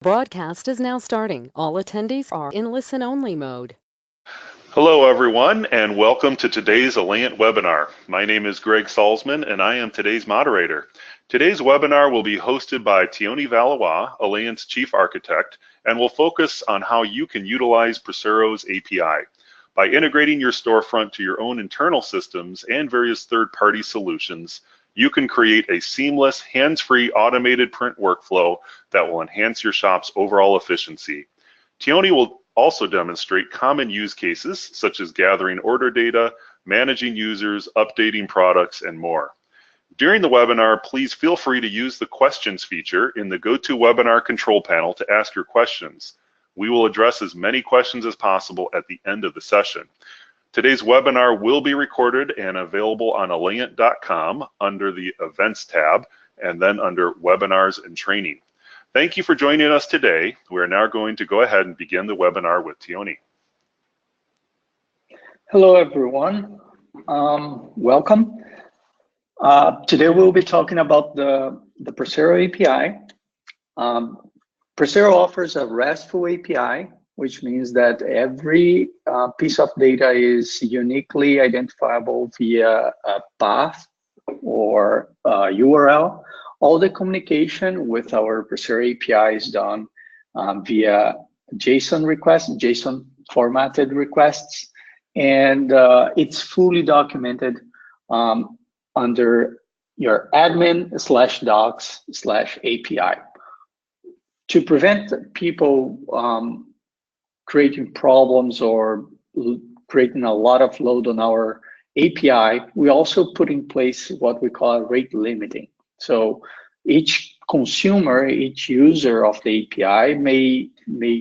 Broadcast is now starting. All attendees are in listen-only mode. Hello, everyone, and welcome to today's Alliant webinar. My name is Greg Salzman, and I am today's moderator. Today's webinar will be hosted by Tioni Valois, Alliant's Chief Architect, and will focus on how you can utilize Pressero's API. By integrating your storefront to your own internal systems and various third-party solutions, you can create a seamless, hands-free automated print workflow that will enhance your shop's overall efficiency. Tioni will also demonstrate common use cases such as gathering order data, managing users, updating products, and more. During the webinar, please feel free to use the questions feature in the GoToWebinar control panel to ask your questions. We will address as many questions as possible at the end of the session. Today's webinar will be recorded and available on Alliant.com under the Events tab and then under Webinars and Training. Thank you for joining us today. We are now going to go ahead and begin the webinar with Tioni. Hello, everyone. Welcome. Today we'll be talking about the Pressero API. Pressero offers a RESTful API, which means that every piece of data is uniquely identifiable via a path or a URL. All the communication with our Pressero API is done via JSON requests, JSON formatted requests, and it's fully documented under your admin/docs/API. To prevent people creating problems or creating a lot of load on our API, we also put in place what we call rate limiting. So each consumer, each user of the API may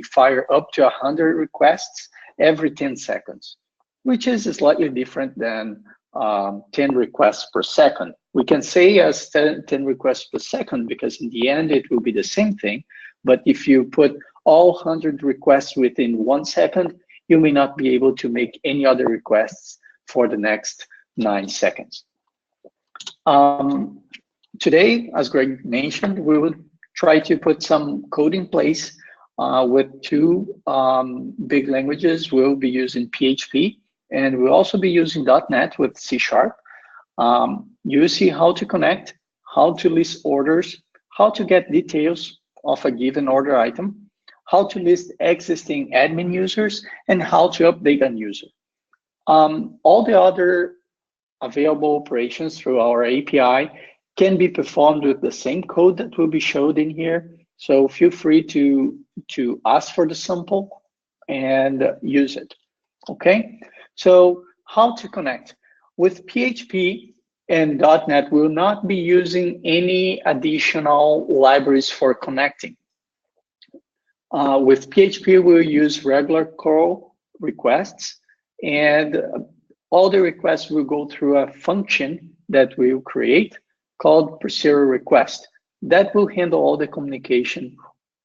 fire up to 100 requests every 10 seconds, which is slightly different than 10 requests per second. We can say as 10 requests per second because in the end it will be the same thing. But if you put all 100 requests within 1 second, you may not be able to make any other requests for the next 9 seconds. Today, as Greg mentioned, we will try to put some code in place with two big languages. We'll be using PHP, and we'll also be using .NET with C#. You will see how to connect, how to list orders, how to get details of a given order item, how to list existing admin users, and how to update a user. All the other available operations through our API can be performed with the same code that will be showed in here. So feel free to ask for the sample and use it, okay? So how to connect? With PHP and .NET, we'll not be using any additional libraries for connecting. With PHP, we'll use regular curl requests, and all the requests will go through a function that we'll create called Pressero request. That will handle all the communication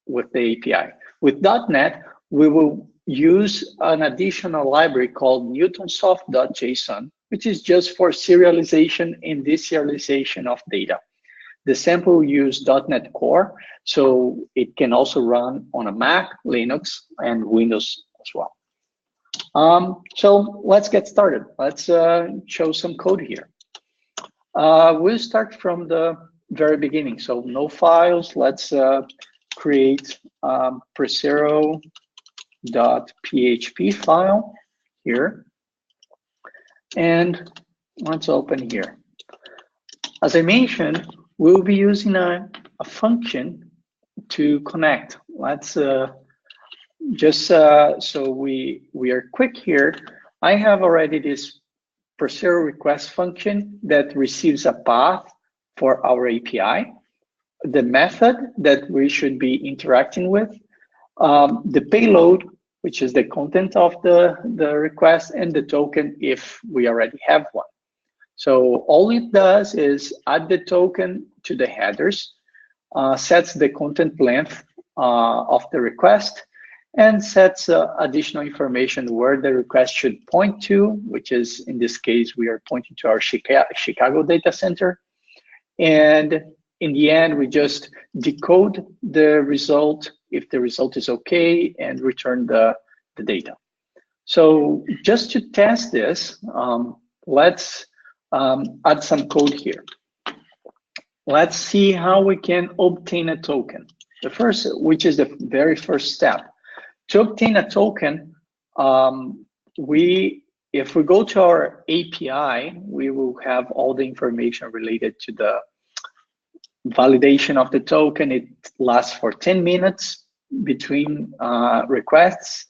with the API. With .NET, we will use an additional library called newtonsoft.json, which is just for serialization and deserialization of data. The sample will use .NET Core, so it can also run on a Mac, Linux, and Windows as well. So let's get started. Let's show some code here. We'll start from the very beginning. So no files. Let's create Pressero.php file here. And let's open here. As I mentioned, we'll be using a function to connect. Let's so we are quick here. I have already this Pressero request function that receives a path for our API, the method that we should be interacting with, the payload, which is the content of the request, and the token if we already have one. So all it does is add the token to the headers, sets the content length of the request, and sets additional information where the request should point to, which is, in this case, we are pointing to our Chicago data center. And in the end, we just decode the result if the result is okay, and return the data. So just to test this, let's add some code here. Let's see how we can obtain a token. The first, which is the very first step. To obtain a token, if we go to our API, we will have all the information related to the validation of the token. It lasts for 10 minutes between requests,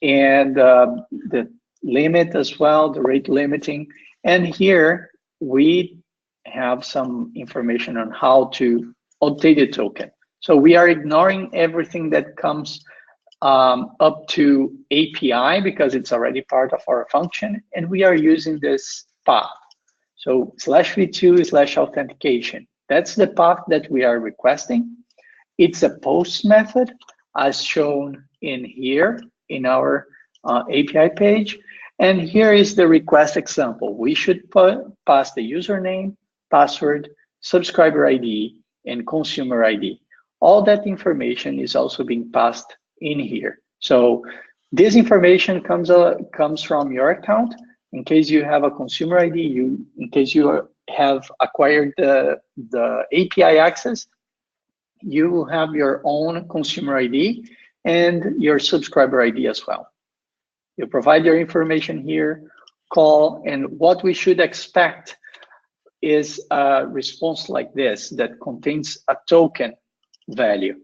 and the limit as well, the rate limiting. And here we have some information on how to obtain the token. So we are ignoring everything that comes up to API because it's already part of our function, and we are using this path. So /v2/authentication. That's the path that we are requesting. It's a post method as shown in here in our API page. And here is the request example. We should pass the username, password, subscriber ID, and consumer ID. All that information is also being passed in here. So this information comes from your account. In case you have a consumer ID, in case you have acquired the API access, you will have your own consumer ID and your subscriber ID as well. You provide your information here, call, and what we should expect is a response like this that contains a token value.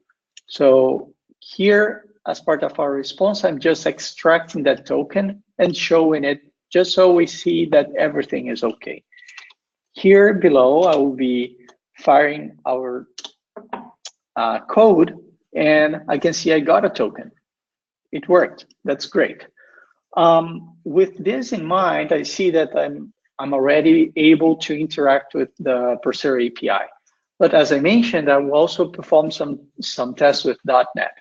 So here, as part of our response, I'm just extracting that token and showing it just so we see that everything is okay. Here below, I will be firing our code, and I can see I got a token. It worked. That's great. With this in mind, I see that I'm already able to interact with the Pressero API. But as I mentioned, I will also perform some tests with .NET.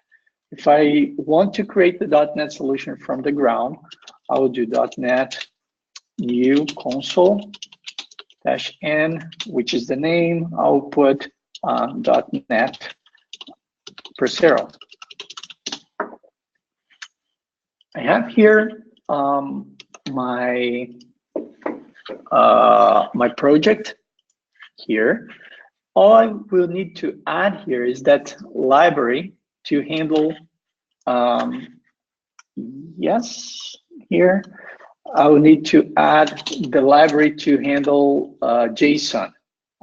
If I want to create the .NET solution from the ground, I will do .NET new console-n, which is the name. I'll put .NET Pressero. I have here my project here. All I will need to add here is that library to handle, here. I will need to add the library to handle JSON,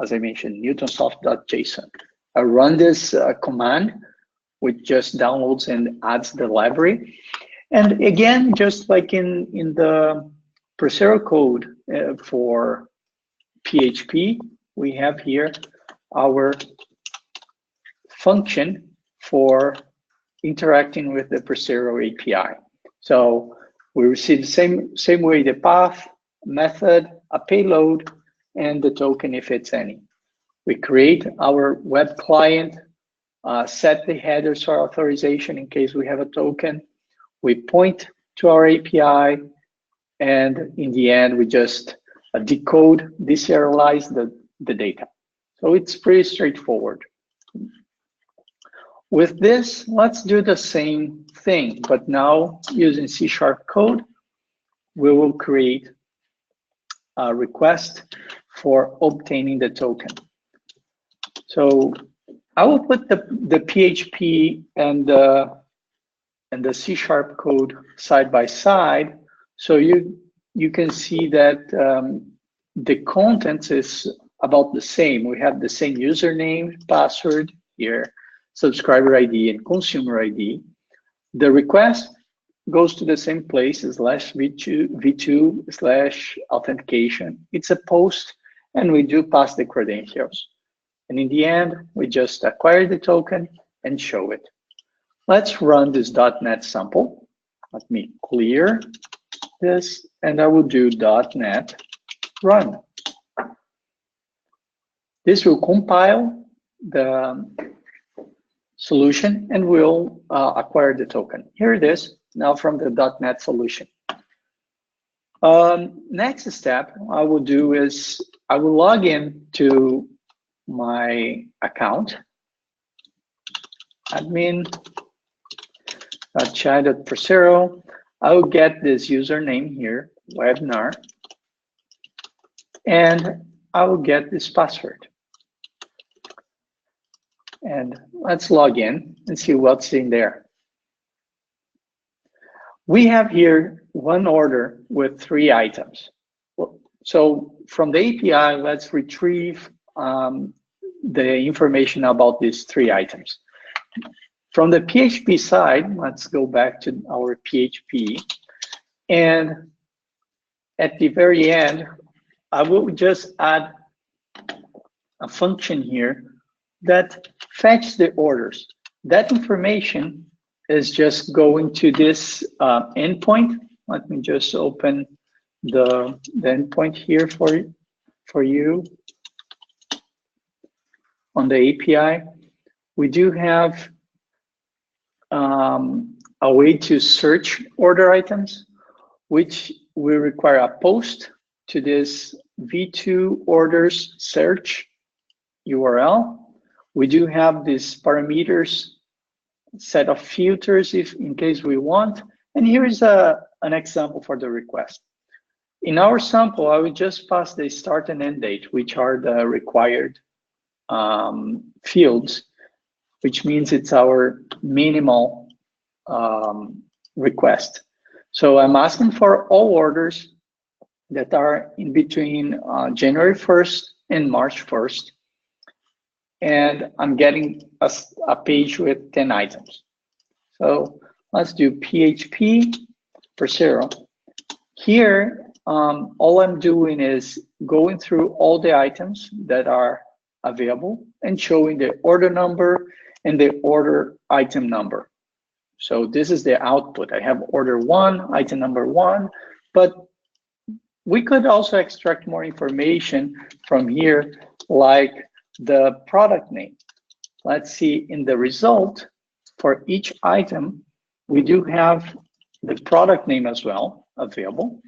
as I mentioned, newtonsoft.json. I run this command, which just downloads and adds the library. And again, just like in the Pressero code for PHP, we have here our function for interacting with the Pressero API. So we receive the same way the path, method, a payload, and the token if it's any. We create our web client, set the headers for authorization in case we have a token. We point to our API, and in the end, we just decode, deserialize the data. So it's pretty straightforward. With this, let's do the same thing, but now using C# code, we will create a request for obtaining the token. So I will put the PHP and the C# code side by side, so you can see that the contents is about the same. We have the same username, password here, subscriber ID, and consumer ID. The request goes to the same place, /v2/authentication. It's a post, and we do pass the credentials. And in the end, we just acquire the token and show it. Let's run this .NET sample. Let me clear this, and I will do .NET run. This will compile the solution and will acquire the token. Here it is, now from the .NET solution. Next step I will do is I will log in to my account. admin.chat.pressero. I will get this username here, webinar, and I will get this password. And let's log in and see what's in there. We have here one order with 3 items. So from the API, let's retrieve the information about these 3 items. From the PHP side, let's go back to our PHP. And at the very end, I will just add a function here that fetch the orders. That information is just going to this endpoint. Let me just open the endpoint here for you. On the API, we do have a way to search order items, which will require a post to this v2 orders search URL. We do have these parameters, set of filters if in case we want. And here is an example for the request. In our sample, I will just pass the start and end date, which are the required fields, which means it's our minimal request. So I'm asking for all orders that are in between January 1st and March 1st. And I'm getting a page with 10 items. So let's do PHP Pressero. Here, all I'm doing is going through all the items that are available and showing the order number and the order item number. So this is the output. I have order 1, item number 1, but we could also extract more information from here, like the product name. Let's see, in the result for each item, we do have the product name as well available.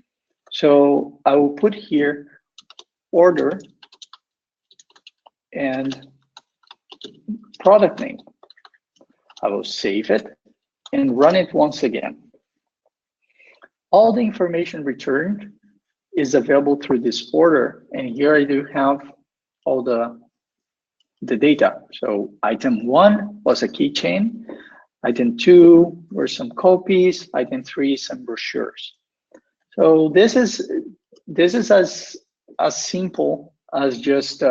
So I will put here order and product name. I will save it and run it once again. All the information returned is available through this order, and here I do have all the data. So item 1 was a keychain, item 2 were some copies, item 3 some brochures. So this is as simple as just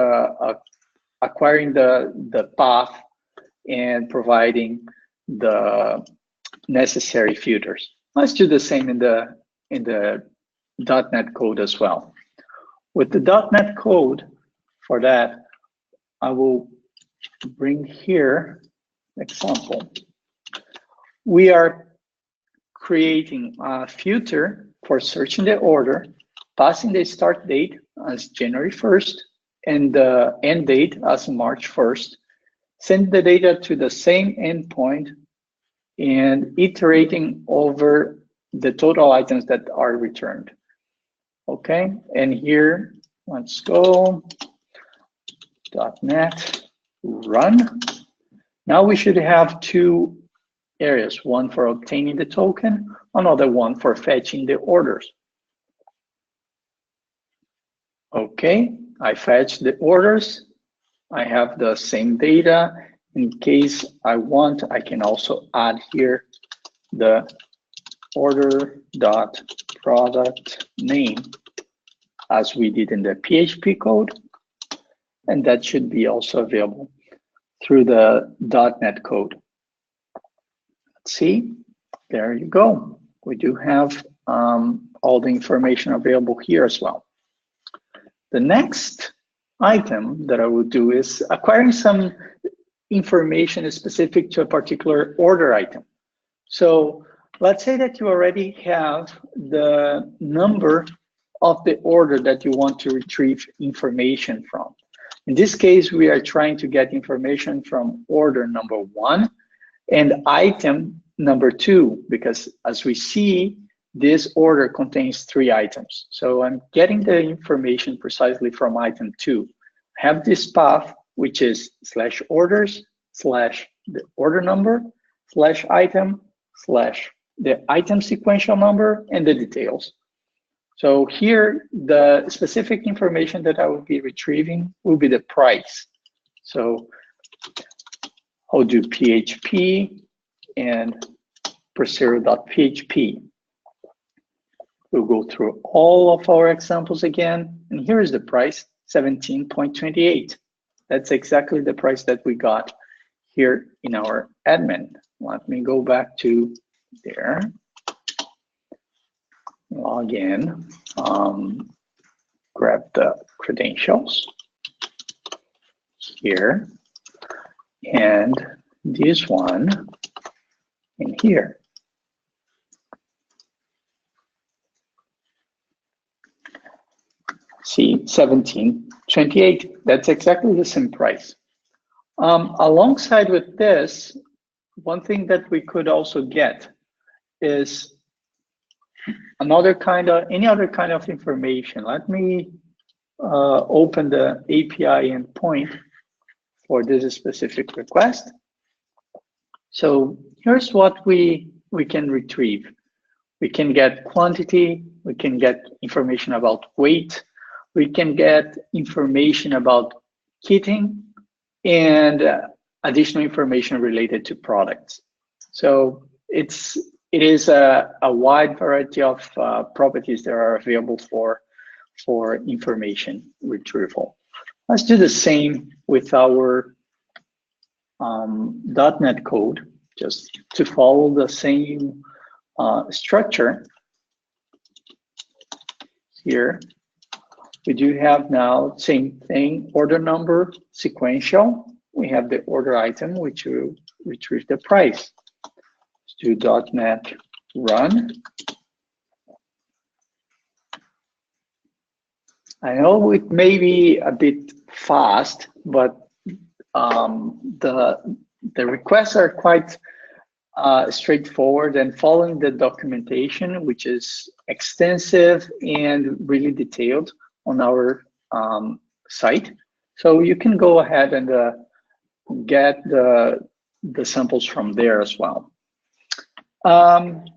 acquiring the path and providing the necessary filters. Let's do the same in the .NET code as well. With the .NET code, for that, I will bring here example. We are creating a filter for searching the order, passing the start date as January 1st and the end date as March 1st, send the data to the same endpoint and iterating over the total items that are returned. Okay, and here, let's go, .NET run. Now we should have 2 areas, one for obtaining the token, another one for fetching the orders. Okay, I fetched the orders. I have the same data. In case I want, I can also add here the order.product name as we did in the PHP code. And that should be also available through the .NET code. Let's see, there you go. We do have all the information available here as well. The next item that I will do is acquiring some information specific to a particular order item. So let's say that you already have the number of the order that you want to retrieve information from. In this case, we are trying to get information from order number 1 and item number 2, because as we see, this order contains 3 items. So I'm getting the information precisely from item 2. I have this path, which is slash the order number slash item slash the item sequential number and the details. So here, the specific information that I will be retrieving will be the price. So I'll do PHP and Pressero.php. We'll go through all of our examples again, and here is the price, 17.28. That's exactly the price that we got here in our admin. Let me go back to there, log in, grab the credentials here, and this one in here. See, 17.28. That's exactly the same price. Alongside with this, one thing that we could also get is any other kind of information. Let me open the API endpoint for this specific request. So here's what we can retrieve. We can get quantity, we can get information about weight, we can get information about kitting, and additional information related to products. So it is a wide variety of properties that are available for information retrieval. Let's do the same with our .NET code, just to follow the same structure. Here, we do have now same thing, order number, sequential. We have the order item, which will retrieve the price. Let's do .NET run. I know it may be a bit fast, but the requests are quite straightforward and following the documentation, which is extensive and really detailed on our site. So you can go ahead and get the samples from there as well.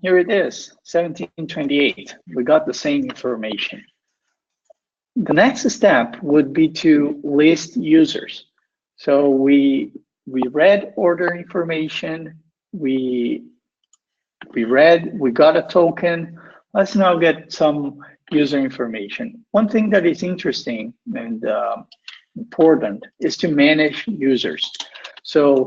Here it is, 1728. We got the same information. The next step would be to list users. So we read order information, we got a token. Let's now get some user information. One thing that is interesting and important is to manage users. So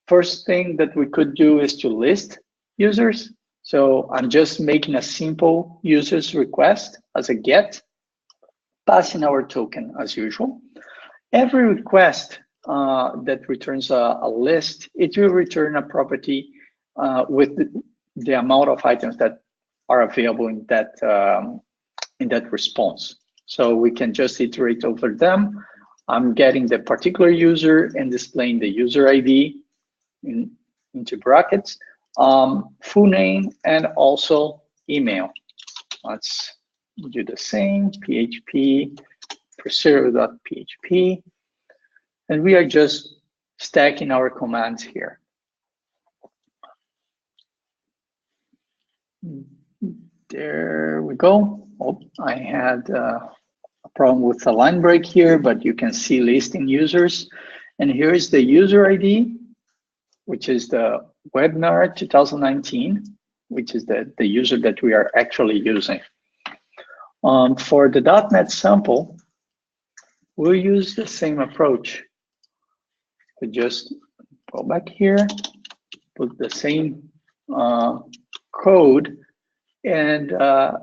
first thing that we could do is to list users. So I'm just making a simple users request as a get, passing our token as usual. Every request that returns a list, it will return a property with the amount of items that are available in that response. So we can just iterate over them. I'm getting the particular user and displaying the user ID into brackets, full name, and also email. Let's do the same, PHP, Pressero.php, and we are just stacking our commands here. There we go. Oh, I had a problem with the line break here, but you can see listing users. And here is the user ID, which is the webinar 2019, which is the user that we are actually using. For the .NET sample, we'll use the same approach. We just go back here, put the same code, and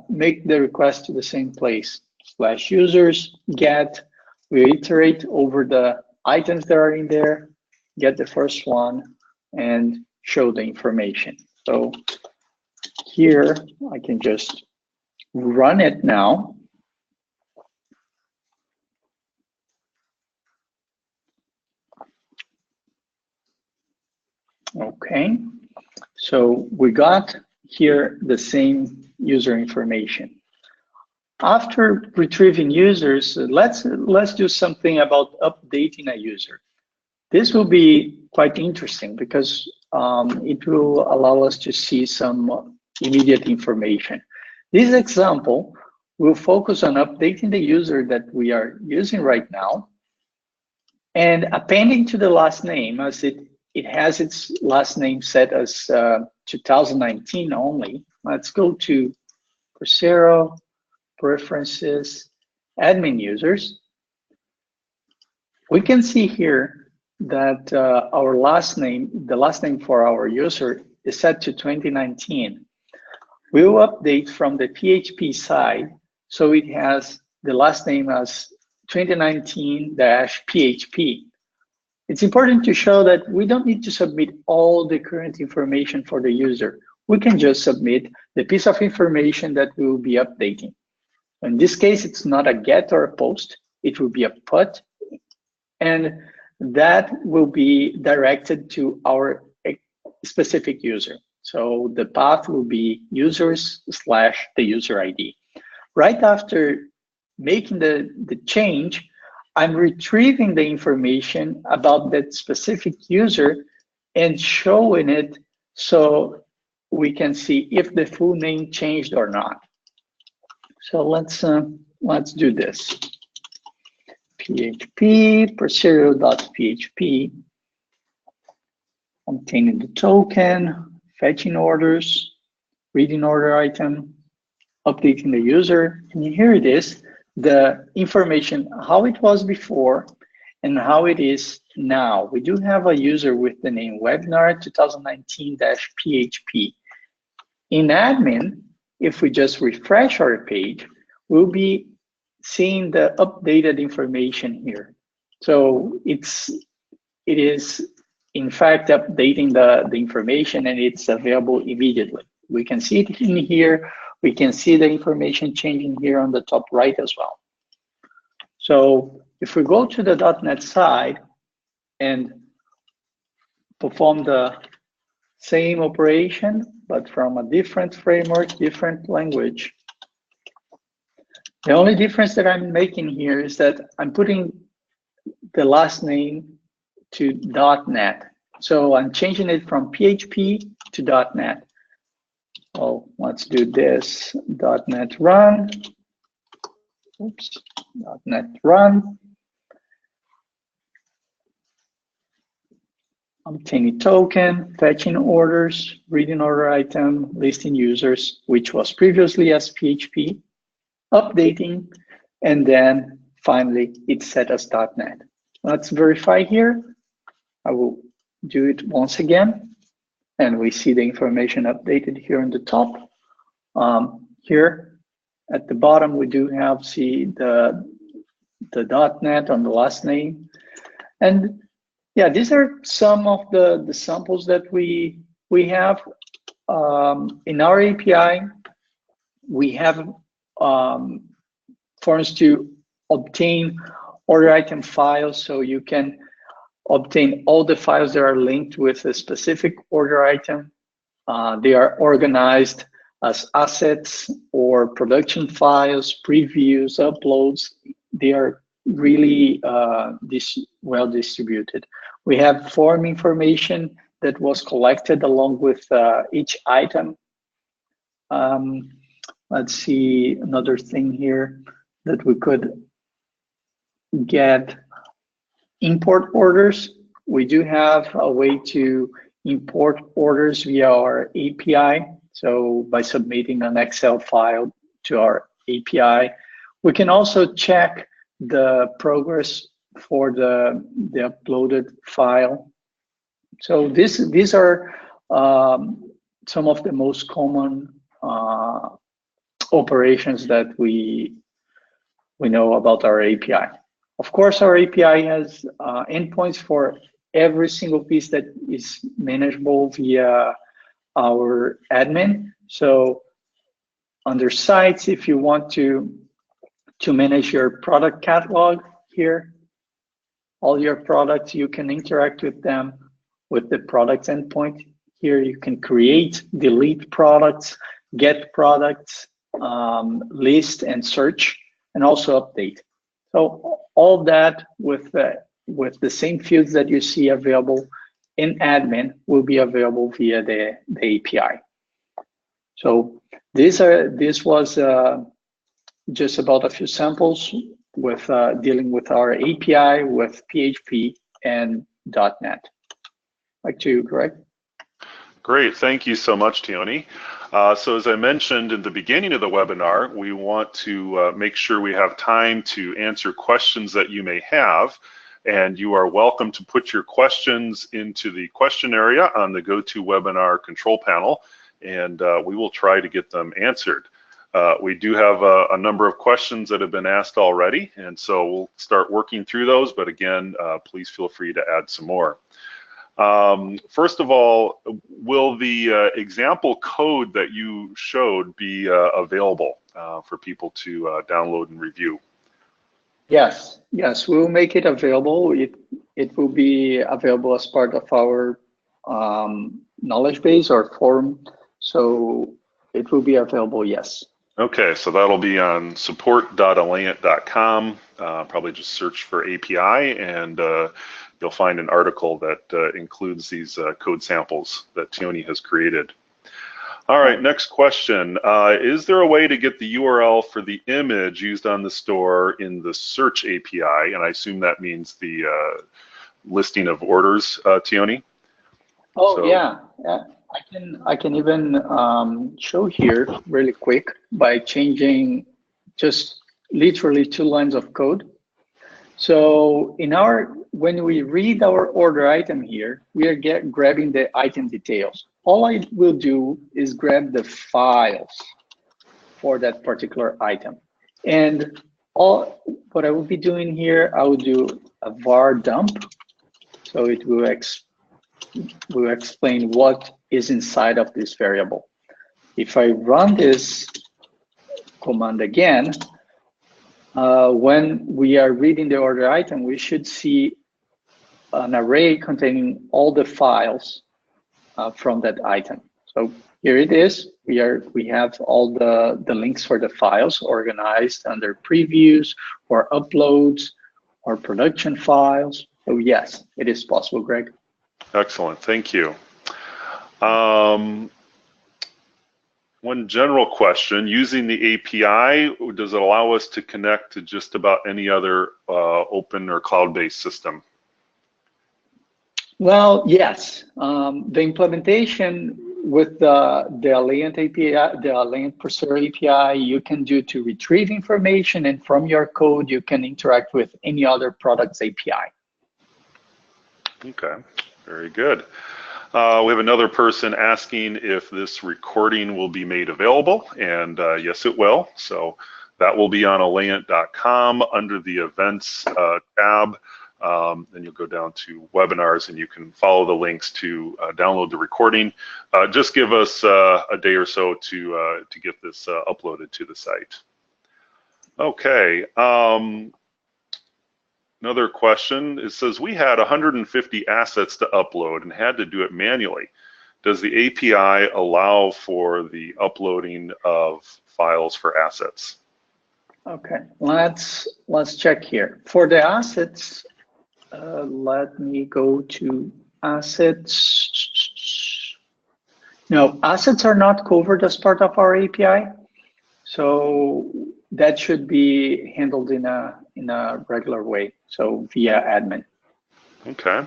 make the request to the same place. /users, get, we iterate over the items that are in there, get the first one, and show the information. So here, I can just run it now. Okay, so we got here the same user information. After retrieving users, let's do something about updating a user. This will be quite interesting because it will allow us to see some immediate information. This example will focus on updating the user that we are using right now and appending to the last name, as it has its last name set as 2019 only. Let's go to Pressero, Preferences, Admin Users. We can see here that our last name, the last name for our user, is set to 2019. We will update from the PHP side, so it has the last name as 2019-PHP. It's important to show that we don't need to submit all the current information for the user. We can just submit the piece of information that we will be updating. In this case, it's not a get or a post, it will be a put, and that will be directed to our specific user. So the path will be users/the user ID. Right after making the change, I'm retrieving the information about that specific user and showing it so we can see if the full name changed or not. So let's do this. PHP, Pressero.php, obtaining the token, fetching orders, reading order item, updating the user, and here it is, the information, how it was before and how it is now. We do have a user with the name Webinar 2019-PHP. In admin, if we just refresh our page, we'll be seeing the updated information here. So it is in fact updating the information, and it's available immediately. We can see it in here. We can see the information changing here on the top right as well. So if we go to the .NET side and perform the same operation, but from a different framework, different language, the only difference that I'm making here is that I'm putting the last name to .NET. So I'm changing it from PHP to .NET. Oh, let's do this. .NET run. Oops. .NET run. Obtaining token, fetching orders, reading order item, listing users, which was previously as PHP, updating, and then finally it's set as .NET. Let's verify here. I will do it once again. And we see the information updated here on the top. Here at the bottom, we do have the .NET on the last name. And yeah, these are some of the samples that we have. In our API, we have forms to obtain order item files, so you can obtain all the files that are linked with a specific order item. They are organized as assets or production files, previews, uploads. They are really well distributed. We have form information that was collected along with each item. Let's see another thing here that we could get. Import orders. We do have a way to import orders via our API. So by submitting an Excel file to our API, we can also check the progress for the uploaded file. So these are some of the most common operations that we know about our API. Of course, our API has endpoints for every single piece that is manageable via our admin. So under sites, if you want to manage your product catalog here, all your products, you can interact with them with the products endpoint. Here you can create, delete products, get products, list and search, and also update. So all that with the same fields that you see available in admin will be available via the API. So this was just about a few samples with dealing with our API with PHP and .NET. Back to you, Greg. Great, thank you so much, Tioni. So as I mentioned in the beginning of the webinar, we want to make sure we have time to answer questions that you may have, and you are welcome to put your questions into the question area on the GoToWebinar control panel, and we will try to get them answered. We do have a number of questions that have been asked already, and so we'll start working through those, but again, please feel free to add some more. First of all, will the example code that you showed be available for people to download and review? Yes, we'll make it available. It will be available as part of our knowledge base or forum, so it will be available, yes. Okay, so that'll be on support.alliant.com. Probably just search for API, and you'll find an article that includes these code samples that Tioni has created. All right, next question. Is there a way to get the URL for the image used on the store in the search API? And I assume that means the listing of orders, Tioni? Oh, so, yeah. I can even show here really quick by changing just literally 2 lines of code. So when we read our order item here, we are grabbing the item details. All I will do is grab the files for that particular item. And what I will be doing here, I will do a var dump. So it will explain what is inside of this variable. If I run this command again, when we are reading the order item, we should see an array containing all the files from that item. So here it is. We have all the links for the files organized under previews or uploads or production files. So yes, it is possible, Greg. Excellent, thank you. One general question, using the API, does it allow us to connect to just about any other open or cloud-based system? Well, yes. The implementation with the Alliant API, the Alliant Pressero API, you can do to retrieve information, and from your code, you can interact with any other product's API. Okay, very good. We have another person asking if this recording will be made available, and yes, it will. So that will be on alliant.com under the events tab. Then you'll go down to webinars, and you can follow the links to download the recording. Just give us a day or so to get this uploaded to the site. Okay. Another question, it says we had 150 assets to upload and had to do it manually. Does the API allow for the uploading of files for assets? Okay, let's check here. For the assets, let me go to assets. No, assets are not covered as part of our API. So that should be handled in a regular way, so via admin. Okay.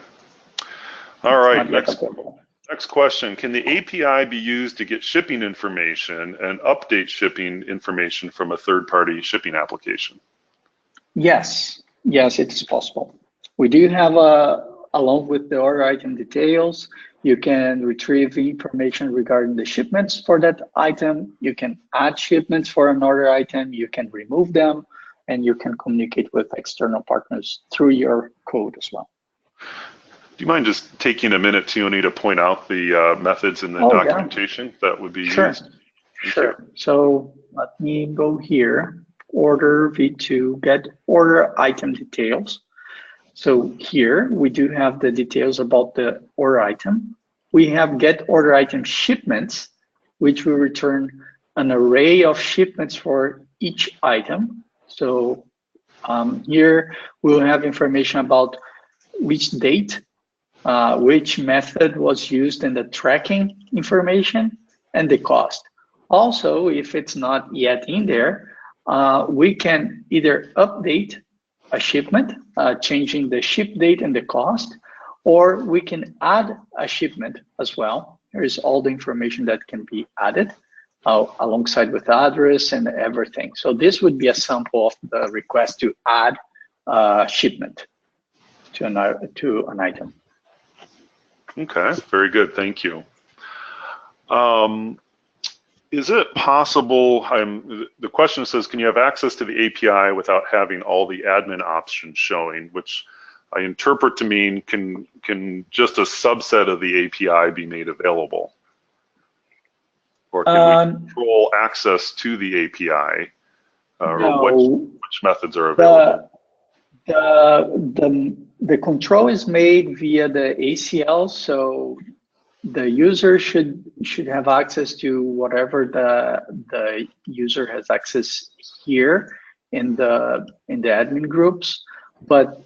All right. Next question. Can the API be used to get shipping information and update shipping information from a third-party shipping application? Yes, it is possible. We do have along with the order item details, you can retrieve information regarding the shipments for that item. You can add shipments for an order item. You can remove them, and you can communicate with external partners through your code as well. Do you mind just taking a minute, Tioni, to point out the methods in the documentation that would be used? Sure. So let me go here, order v2, get order item details. So here we do have the details about the order item. We have get order item shipments, which will return an array of shipments for each item. So here we'll have information about which date which method was used in the tracking information, and the cost. Also, if it's not yet in there, we can either update a shipment, changing the ship date and the cost, or we can add a shipment as well. Here's all the information that can be added alongside with the address and everything. So this would be a sample of the request to add shipment to an item. Okay, very good, thank you. Is it possible, the question says, can you have access to the API without having all the admin options showing, which I interpret to mean can just a subset of the API be made available? Or can we control access to the API? Or which methods are available? The control is made via the ACL, so the user should have access to whatever the user has access here in the admin groups. But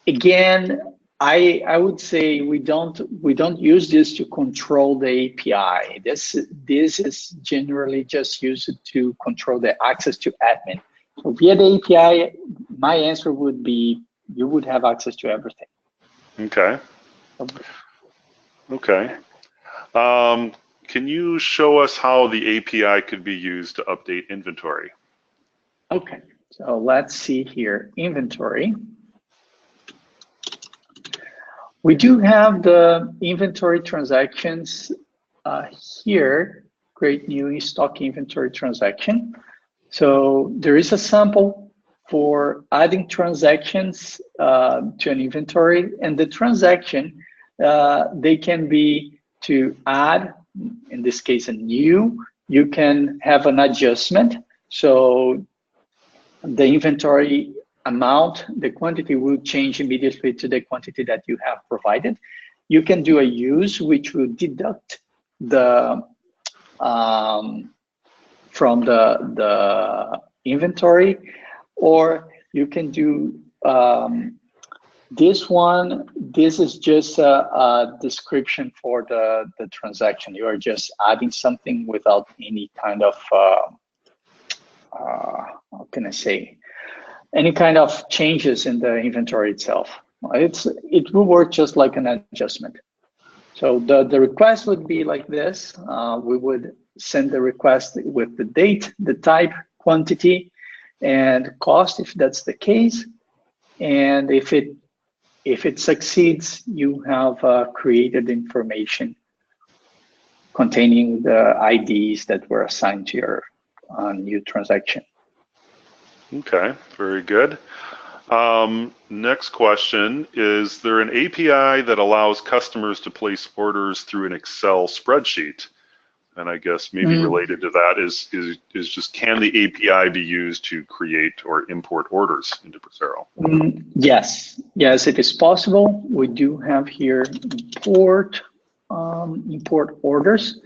again, I would say we don't use this to control the API. This is generally just used to control the access to admin. So via the API, my answer would be you would have access to everything. Okay. Okay. Can you show us how the API could be used to update inventory? Okay, so let's see here, inventory. We do have the inventory transactions here, create new stock inventory transaction. So there is a sample for adding transactions to an inventory, and the transaction, they can be to add, in this case, a new. You can have an adjustment. So the inventory amount, the quantity will change immediately to the quantity that you have provided. You can do a use, which will deduct the from the inventory, or you can do this one. This is just a description for the transaction. You are just adding something without any kind of how can I say, any kind of changes in the inventory itself. It will work just like an adjustment. So the request would be like this. We would send the request with the date, the type, quantity, and cost if that's the case. And if it succeeds, you have created information containing the IDs that were assigned to your new transaction. Okay, very good. Next question, is there an API that allows customers to place orders through an Excel spreadsheet? And I guess maybe related to that is just, can the API be used to create or import orders into Pressero? Yes, it is possible. We do have here import orders.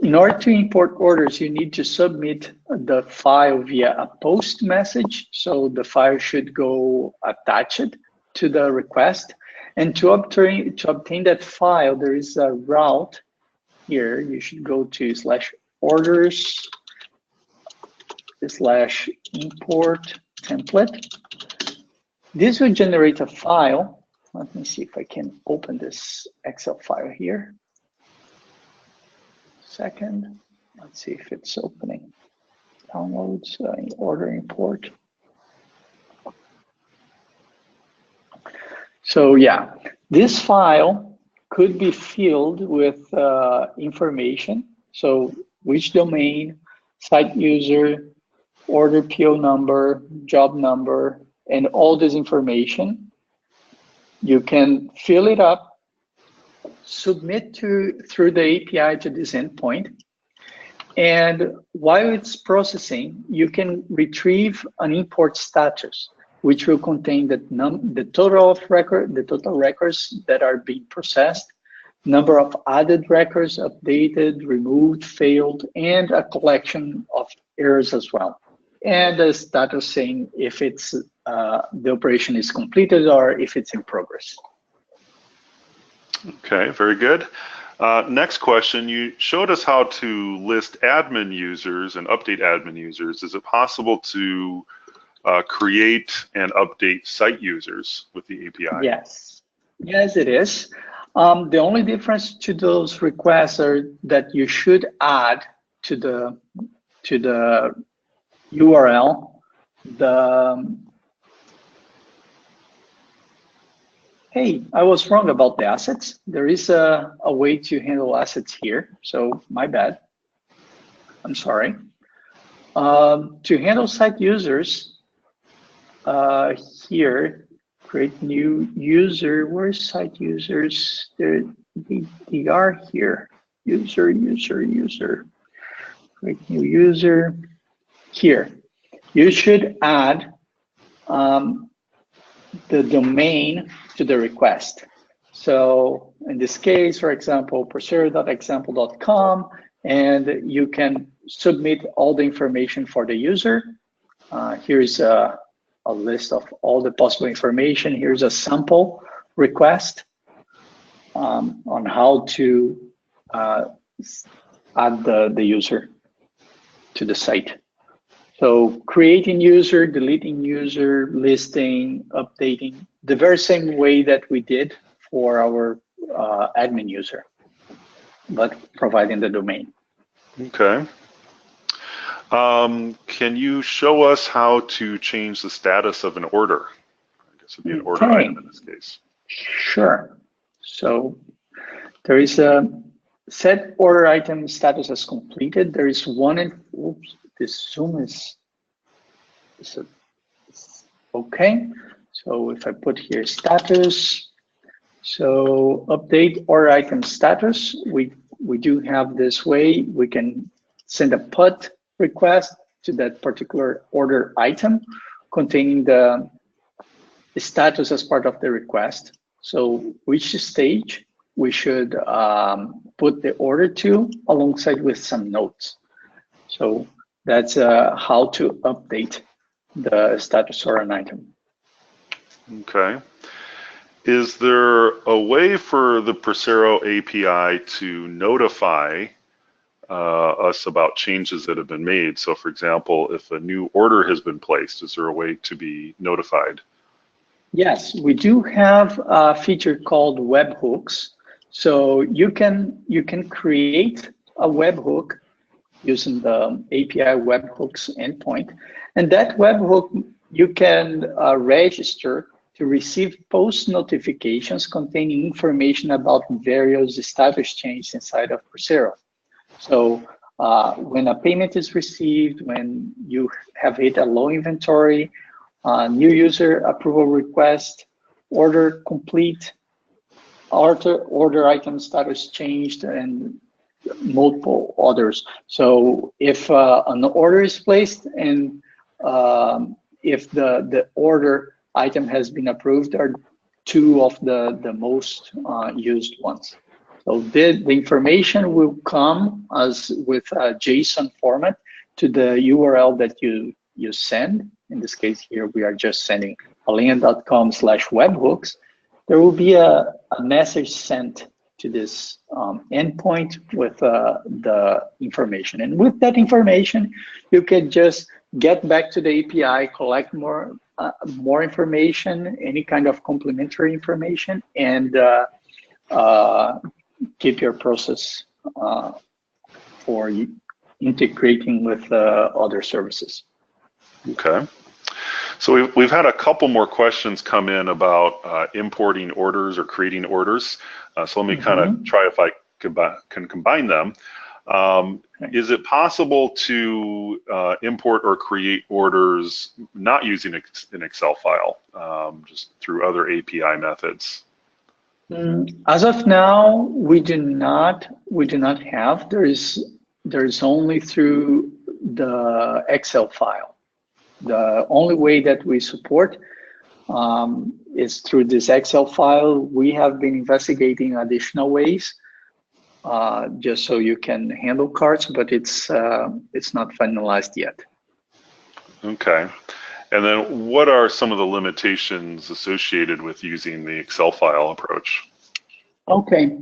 In order to import orders, you need to submit the file via a post message. So the file should go attached to the request. And to obtain that file, there is a route here. You should go to /orders /import template. This will generate a file. Let me see if I can open this Excel file here. Second, let's see if it's opening. Downloads, order import. So yeah, this file could be filled with information. So which domain, site user, order PO number, job number, and all this information. You can fill it up, submit through the API to this endpoint, and while it's processing, you can retrieve an import status, which will contain the total records that are being processed, number of added records, updated, removed, failed, and a collection of errors as well, and a status saying if it's the operation is completed or if it's in progress. Okay, very good. Next question, you showed us how to list admin users and update admin users. Is it possible to create and update site users with the API? Yes, yes, it is. The only difference to those requests are that you should add to the URL hey, I was wrong about the assets. There is a way to handle assets here, so my bad. I'm sorry. To handle site users, here, create new user. Where's site users? They are here. User. Create new user. Here, you should add the domain to the request. So in this case, for example, pressero.example.com, and you can submit all the information for the user. Here's a list of all the possible information. Here's a sample request on how to add the user to the site. So creating user, deleting user, listing, updating, the very same way that we did for our admin user, but providing the domain. Okay. Can you show us how to change the status of an order? I guess it'd be an order item in this case. Sure. So there is a set order item status as completed. There is one in, oops, this Zoom is okay. So if I put here status, so update order item status, we do have this way. We can send a put request to that particular order item containing the status as part of the request. So which stage we should put the order to alongside with some notes. So that's how to update the status or an item. Okay. Is there a way for the Pressero API to notify us about changes that have been made? So for example, if a new order has been placed, is there a way to be notified? Yes, we do have a feature called webhooks. So you can create a webhook using the API webhooks endpoint, and that webhook you can register to receive post notifications containing information about various status changes inside of Pressero. So when a payment is received, when you have hit a low inventory, new user approval request, order complete, order item status changed, and multiple others. So if an order is placed and if the order item has been approved, are two of the most used ones. So the information will come as with a JSON format to the URL that you send. In this case here, we are just sending alenia.com/webhooks. There will be a message sent to this endpoint with the information. And with that information, you can just get back to the API, collect more information, any kind of complementary information, and keep your process for integrating with other services. Okay. So we've had a couple more questions come in about importing orders or creating orders. So let me kind of try if I can combine them. Is it possible to import or create orders not using an Excel file, just through other API methods? As of now, we do not have. There's only through the Excel file. The only way that we support is through this Excel file. We have been investigating additional ways just so you can handle cards, but it's not finalized yet. Okay. And then what are some of the limitations associated with using the Excel file approach? Okay.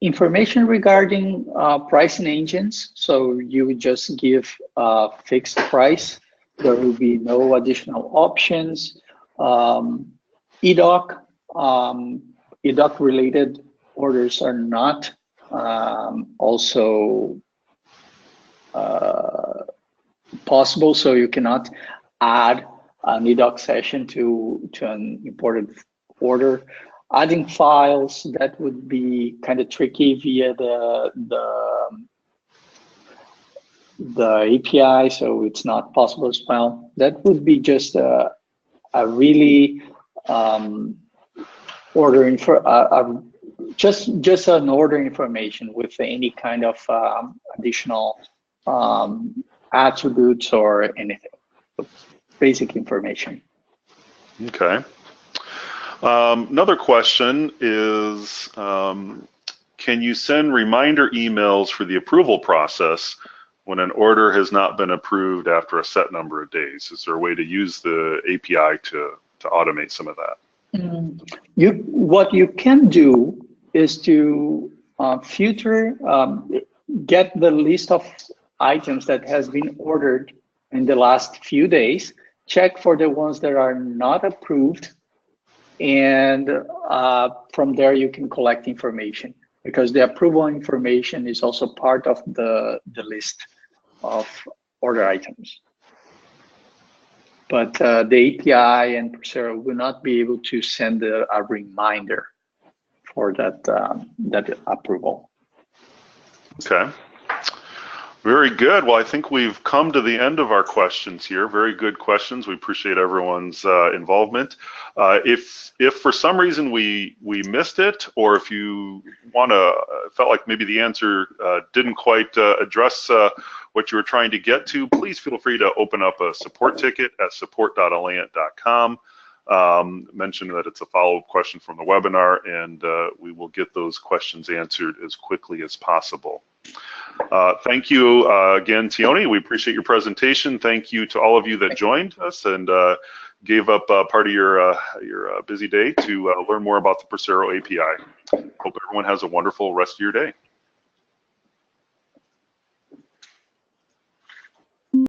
Information regarding pricing engines. So you would just give a fixed price. There will be no additional options. EDOC, EDOC related orders are not also possible. So you cannot add an EDOC session to an imported order. Adding files, that would be kind of tricky via the API, so it's not possible as well. That would be just a really just an order information with any kind of additional attributes or anything. Basic information. Okay. Another question is, can you send reminder emails for the approval process when an order has not been approved after a set number of days? Is there a way to use the API to automate some of that? What you can do is to filter, get the list of items that has been ordered in the last few days, check for the ones that are not approved, and from there you can collect information, because the approval information is also part of the list of order items. But the API and Pressero will not be able to send a reminder for that approval. Okay. Very good. Well, I think we've come to the end of our questions here. Very good questions. We appreciate everyone's involvement. If for some reason we missed it, or if you felt like maybe the answer didn't quite address what you were trying to get to, please feel free to open up a support ticket at support.alliant.com. Mention that it's a follow-up question from the webinar, and we will get those questions answered as quickly as possible. Thank you again, Tioni. We appreciate your presentation. Thank you to all of you that joined us and gave up part of your busy day to learn more about the Pressero API. Hope everyone has a wonderful rest of your day.